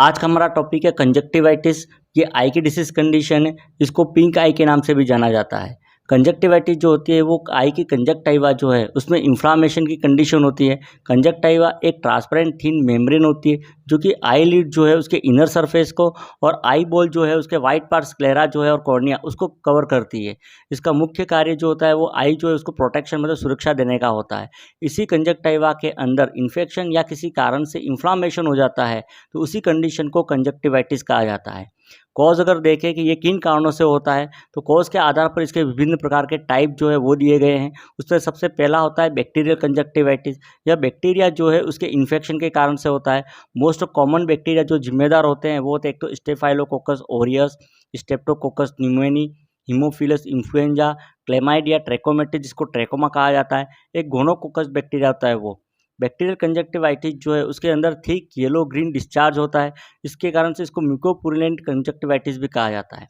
आज का हमारा टॉपिक है कंजक्टिवाइटिस। ये आई की डिसीज कंडीशन है, इसको पिंक आई के नाम से भी जाना जाता है। कंजक्टिवाइटिस जो होती है वो आई की कंजक्टाइवा जो है उसमें इन्फ्लामेशन की कंडीशन होती है। कंजक्टाइवा एक ट्रांसपेरेंट थिन मेम्ब्रेन होती है जो कि आई लिड जो है उसके इनर सरफेस को और आई बॉल जो है उसके वाइट पार्ट स्क्लेरा जो है और कॉर्निया उसको कवर करती है। इसका मुख्य कार्य जो होता है वो आई जो है उसको प्रोटेक्शन मतलब सुरक्षा देने का होता है। इसी कंजक्टाइवा के अंदर इन्फेक्शन या किसी कारण से इन्फ्लामेशन हो जाता है तो उसी कंडीशन को कंजक्टिवाइटिस कहा जाता है। कॉज अगर देखें कि ये किन कारणों से होता है तो कॉज के आधार पर इसके विभिन्न प्रकार के टाइप जो है वो दिए गए हैं। उसमें सबसे पहला होता है बैक्टीरियल कंजक्टिवाइटिस। यह बैक्टीरिया जो है उसके इन्फेक्शन के कारण से होता है। मोस्ट कॉमन बैक्टीरिया जो जिम्मेदार होते हैं वो होते हैं एक तो staphylococcus Orius, Streptococcus pneumoniae, Haemophilus influenza, chlamydia trachomatis जिसको ट्रैकोमा कहा जाता है। एक गोनोकोकस बैक्टीरिया होता है वो। बैक्टीरियल कंजक्टिवाइटिस जो है उसके अंदर थिक येलो ग्रीन डिस्चार्ज होता है। इसके कारण से इसको म्यूकोपुरुलेंट कंजक्टिवाइटिस भी कहा जाता है।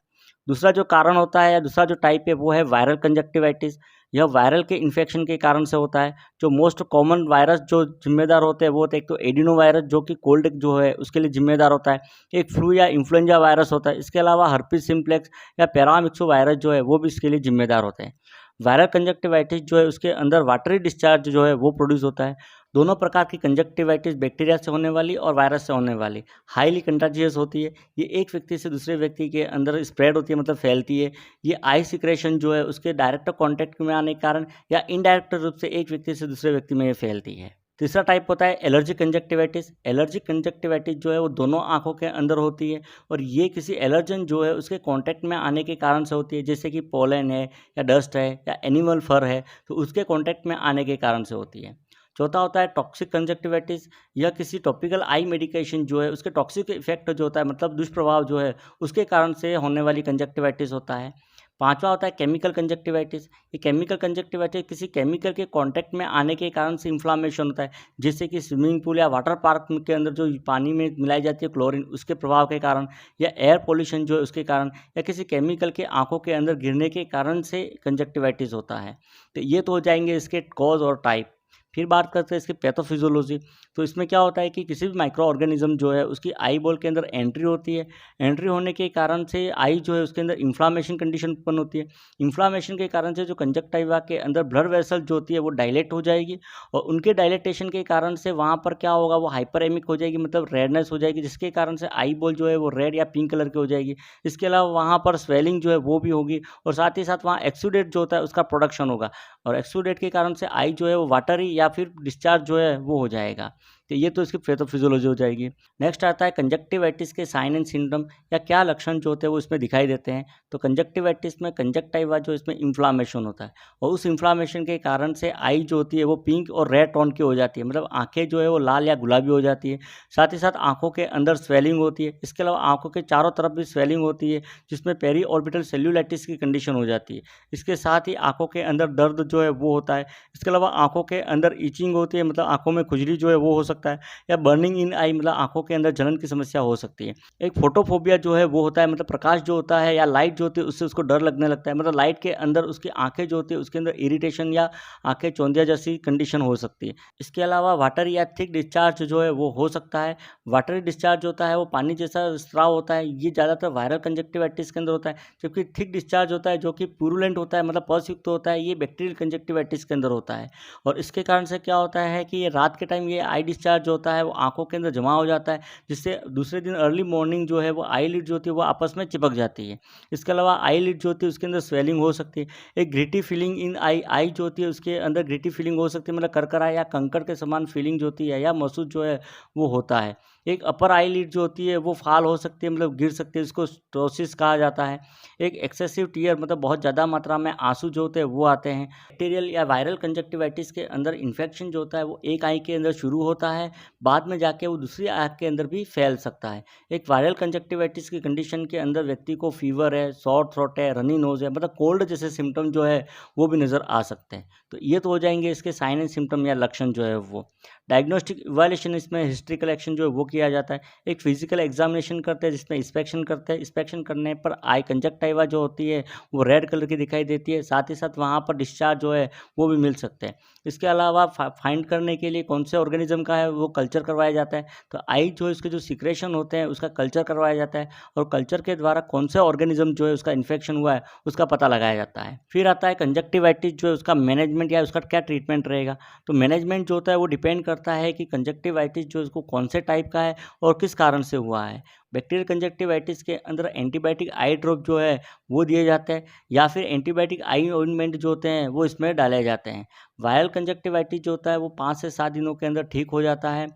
दूसरा जो कारण होता है या दूसरा जो टाइप है वो है वायरल कंजक्टिवाइटिस। यह वायरल के इन्फेक्शन के कारण से होता है। जो मोस्ट कॉमन वायरस जो जिम्मेदार होते हैं वो होते हैं एक तो एडिनो वायरस जो कि कोल्ड जो है उसके लिए जिम्मेदार होता है। एक फ्लू या इन्फ्लुएंजा वायरस होता है। इसके अलावा हर्पिस सिम्प्लेक्स या पैरामिक्सो वायरस जो है वो भी इसके लिए जिम्मेदार होते हैं। वायरल कंजक्टिवाइटिस जो है उसके अंदर वाटरी डिस्चार्ज जो है वो प्रोड्यूस होता है। दोनों प्रकार की कंजक्टिवाइटिस बैक्टीरिया से होने वाली और वायरस से होने वाली हाईली कंटाजियस होती है। ये एक व्यक्ति से दूसरे व्यक्ति के अंदर स्प्रेड होती है मतलब फैलती है। ये आई सिक्रेशन जो है उसके डायरेक्ट कांटेक्ट में आने के कारण या इनडायरेक्ट रूप से एक व्यक्ति से दूसरे व्यक्ति में ये फैलती है। तीसरा टाइप होता है एलर्जिक कंजक्टिवाइटिस। एलर्जिक कंजक्टिवाइटिस जो है वो दोनों आंखों के अंदर होती है और ये किसी एलर्जन जो है उसके कांटेक्ट में आने के कारण से होती है, जैसे कि पोलन है या डस्ट है या एनिमल फर है तो उसके कांटेक्ट में आने के कारण से होती है। चौथा होता है टॉक्सिक कंजक्टिवाइटिस। यह किसी टॉपिकल आई मेडिकेशन जो है उसके टॉक्सिक इफेक्ट जो होता है मतलब दुष्प्रभाव जो है उसके कारण से होने वाली कंजक्टिवाइटिस होता है। पांचवा होता है केमिकल कंजक्टिवाइटिस। ये केमिकल कंजक्टिवाइटिस किसी केमिकल के कांटेक्ट में आने के कारण से इन्फ्लामेशन होता है, जैसे कि स्विमिंग पूल या वाटर पार्क के अंदर जो पानी में मिलाई जाती है क्लोरीन उसके प्रभाव के कारण या एयर पोल्यूशन जो है उसके कारण या किसी केमिकल के आंखों के अंदर गिरने के कारण से कंजक्टिवाइटिस होता है। तो ये तो हो जाएंगे इसके कॉज और टाइप। फिर बात करते हैं इसकी पैथोफिजियोलॉजी। तो इसमें क्या होता है कि किसी भी माइक्रो ऑर्गेनिज्म जो है उसकी आई बॉल के अंदर एंट्री होती है। एंट्री होने के कारण से आई जो है उसके अंदर इन्फ्लामेशन कंडीशन उत्पन्न होती है। इन्फ्लामेशन के कारण से जो कंजक्टाइवा के अंदर ब्लड वेसल जो होती है वो डायलेट हो जाएगी और उनके डायलेटेशन के कारण से वहाँ पर क्या होगा वो हाइपरेमिक हो जाएगी मतलब रेडनेस हो जाएगी, जिसके कारण से आई बॉल जो है वो रेड या पिंक कलर की हो जाएगी। इसके अलावा वहाँ पर स्वेलिंग जो है वो भी होगी और साथ ही साथ वहाँ एक्सुडेट जो होता है उसका प्रोडक्शन होगा और एक्सुडेट के कारण से आई जो है वो वाटरी या फिर डिस्चार्ज जो है वो हो जाएगा। तो ये तो इसकी पैथोफिजियोलॉजी हो जाएगी। नेक्स्ट आता है कंजक्टिवाइटिस के साइन एंड सिम्टम या क्या लक्षण जो होते हैं वो इसमें दिखाई देते हैं। तो कंजक्टिवाइटिस में कंजक्टाइवा जो इसमें इन्फ्लामेशन होता है और उस इन्फ्लामेशन के कारण से आई जो होती है वो पिंक और रेड टोन की हो जाती है मतलब आंखें जो है वो लाल या गुलाबी हो जाती है। साथ ही साथ आंखों के अंदर स्वेलिंग होती है। इसके अलावा आंखों के चारों तरफ भी स्वेलिंग होती है जिसमें पेरी ऑर्बिटल सेल्यूलाइटिस की कंडीशन हो जाती है। इसके साथ ही आंखों के अंदर दर्द जो है वो होता है। इसके अलावा आंखों के अंदर ईचिंग होती है मतलब आंखों में खुजली जो है वो हो सकता है या बर्निंग इन आई मतलब आंखों के अंदर जलन की समस्या हो सकती है। एक फोटोफोबिया जो है वो होता है मतलब प्रकाश जो होता है या लाइट जो होती है उससे उसको डर लगने लगता है मतलब लाइट के अंदर उसकी आंखें जो होती है उसके अंदर इरिटेशन या आंखें चौंधिया जैसी कंडीशन हो सकती है। इसके अलावा वाटर या थिक डिस्चार्ज जो है वो हो सकता है। वाटरी डिस्चार्ज होता है वो पानी जैसा स्राव होता है, ये ज़्यादातर वायरल कंजक्टिवाइटिस के अंदर होता है। जबकि थिक डिस्चार्ज होता है जो कि प्यूरुलेंट होता है मतलब पसयुक्त होता है, ये बैक्टीरियल कंजक्टिवाइटिस के अंदर होता है। और इसके कारण से क्या होता है कि ये रात के टाइम ये आई डिस्चार्ज होता है वो आंखों के अंदर जमा हो जाता है, जिससे दूसरे दिन अर्ली मॉर्निंग जो है वो आई लिड जो होती है वो आपस में चिपक जाती है। इसके अलावा आई लिड जो होती है उसके अंदर स्वेलिंग हो सकती है। एक ग्रिटी फीलिंग इन आई आई जो होती है उसके अंदर ग्रिटी फीलिंग हो सकती है मतलब करकरा या कंकड़ के समान फीलिंग जो होती है या महसूस जो है वो होता है। एक अपर आई लिड जो होती है वो फाल हो सकती है मतलब गिर सकती है, इसको स्टोसिस कहा जाता है। एक एक्सेसिव टीयर मतलब बहुत ज़्यादा मात्रा में आंसू जो होते हैं वो आते हैं। बैक्टीरियल या वायरल कंजक्टिवाइटिस के अंदर इन्फेक्शन जो होता है वो एक आई के अंदर शुरू होता है, बाद में जाके वो दूसरी आँख के अंदर भी फैल सकता है। एक वायरल कंजक्टिवाइटिस की कंडीशन के अंदर व्यक्ति को फीवर है, सॉर थ्रोट है, रनी नोज है मतलब कोल्ड जैसे सिम्टम जो है वो भी नज़र आ सकते हैं। तो ये तो हो जाएंगे इसके साइन एंड सिम्टम या लक्षण जो है वो। डायग्नोस्टिक इवैल्यूएशन इसमें हिस्ट्री कलेक्शन जो है वो किया जाता है। एक फिजिकल एग्जामिनेशन करते हैं जिसमें इंस्पेक्शन करते हैं। इंस्पेक्शन करने पर आई कंजक्टिवा जो होती है वो रेड कलर की दिखाई देती है, साथ ही साथ वहाँ पर डिस्चार्ज जो है वो भी मिल सकते हैं। इसके अलावा फाइंड करने के लिए कौन से ऑर्गेनिज्म का है वो कल्चर करवाया जाता है। तो आई जो इसके जो सिक्रेशन होते हैं उसका कल्चर करवाया जाता है, और कल्चर के द्वारा कौन से ऑर्गेनिज्म जो है उसका इन्फेक्शन हुआ है उसका पता लगाया जाता है। फिर आता है कंजक्टिवाइटिस जो है उसका मैनेजमेंट या उसका क्या ट्रीटमेंट रहेगा। तो मैनेजमेंट जो होता है वो डिपेंड करता है कि कंजक्टिवाइटिस जो इसको कौन से टाइप का है और किस कारण से हुआ है। बैक्टीरियल कंजक्टिवाइटिस के अंदर एंटीबायोटिक आई ड्रॉप जो है वो दिए जाते हैं, या फिर एंटीबायोटिक आई ऑइंटमेंट जो होते हैं वो इसमें डाले जाते हैं। वायरल कंजक्टिवाइटिस जो होता है वो 5 से 7 दिनों के अंदर ठीक हो जाता है।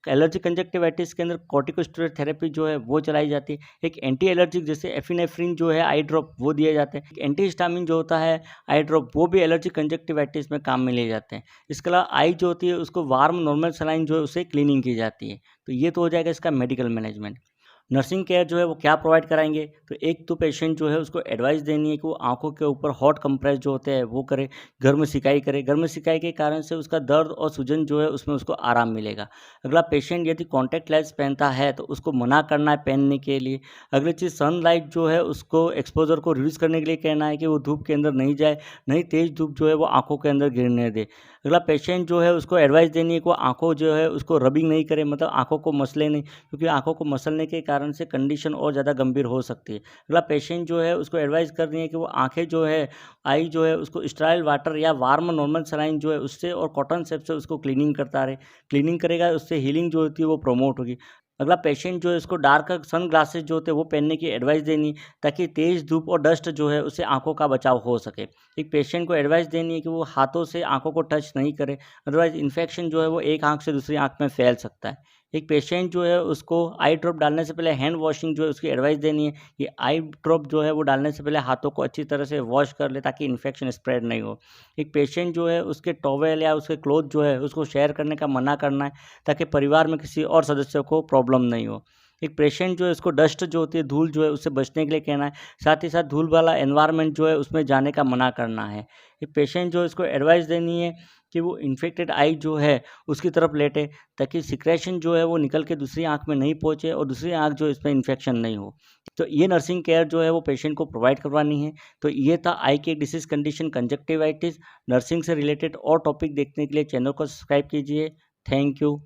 एलर्जी कंजक्टिवाइटिस के अंदर कॉर्टिकोस्टेरॉइड थेरेपी जो है वो चलाई जाती है। एक एंटी एलर्जिक जैसे एफिनेफ्रिन जो है आई ड्रॉप वो दिए जाते हैं। एंटी हिस्टामिन जो होता है आई ड्रॉप वो भी एलर्जी कंजक्टिवाइटिस में काम में लिए जाते हैं। इसके अलावा आई जो होती है उसको वार्म नॉर्मल सलाइन जो है उससे क्लीनिंग की जाती है। तो ये तो हो जाएगा इसका मेडिकल मैनेजमेंट। नर्सिंग केयर जो है वो क्या प्रोवाइड कराएंगे, तो एक तो पेशेंट जो है उसको एडवाइस देनी है कि वो आंखों के ऊपर हॉट कंप्रेस जो होते हैं वो करे, घर में सिकाई करे। घर में सिकाई के कारण से उसका दर्द और सूजन जो है उसमें उसको आराम मिलेगा। अगला, पेशेंट यदि कॉन्टैक्ट लेंस पहनता है तो उसको मना करना है पहनने के लिए। अगली चीज़, सनलाइट जो है उसको एक्सपोजर को रिड्यूस करने के लिए कहना है कि वो धूप के अंदर नहीं जाए, नहीं तेज़ धूप जो है वो आंखों के अंदर गिरने दे। अगला, पेशेंट जो है उसको एडवाइस देनी है कि वो आंखों जो है उसको रबिंग नहीं करे, मतलब आंखों को मसले नहीं, क्योंकि आंखों को मसलने के कारण से कंडीशन और ज़्यादा गंभीर हो सकती है। अगला, पेशेंट जो है उसको एडवाइस करनी है कि वो आंखें जो है आई जो है उसको स्टेराइल वाटर या वार्म नॉर्मल सलाइन जो है उससे और कॉटन सेप से उसको क्लीनिंग करता रहे। क्लीनिंग करेगा उससे हीलिंग जो होती है वो प्रमोट होगी। अगला, पेशेंट जो है उसको डार्क सन ग्लासेस जो होते हैं वो पहनने की एडवाइस देनी, ताकि तेज़ धूप और डस्ट जो है उससे आंखों का बचाव हो सके। एक पेशेंट को एडवाइस देनी है कि वो हाथों से आंखों को टच नहीं करे, अदरवाइज इन्फेक्शन जो है वो एक आंख से दूसरी आंख में फैल सकता है। एक पेशेंट जो है उसको आई ड्रॉप डालने से पहले हैंड वॉशिंग जो है उसकी एडवाइस देनी है कि आई ड्रॉप जो है वो डालने से पहले हाथों को अच्छी तरह से वॉश कर ले ताकि इन्फेक्शन स्प्रेड नहीं हो। एक पेशेंट जो है उसके टॉवेल या उसके क्लोथ जो है उसको शेयर करने का मना करना है, ताकि परिवार में किसी और सदस्य को प्रॉब्लम नहीं हो। एक पेशेंट जो है उसको डस्ट जो होती है, धूल जो है उससे बचने के लिए कहना है, साथ ही साथ धूल वाला एनवायरनमेंट जो है उसमें जाने का मना करना है। एक पेशेंट जो है उसको एडवाइस देनी है कि वो इन्फेक्टेड आई जो है उसकी तरफ लेटे, ताकि सिक्रेशन जो है वो निकल के दूसरी आँख में नहीं पहुँचे और दूसरी आँख जो है इसमें इन्फेक्शन नहीं हो। तो ये नर्सिंग केयर जो है वो पेशेंट को प्रोवाइड करवानी है। तो ये था आई की डिसीज़ कंडीशन कंजक्टिवाइटिस। नर्सिंग से रिलेटेड और टॉपिक देखने के लिए चैनल को सब्सक्राइब कीजिए। Thank you.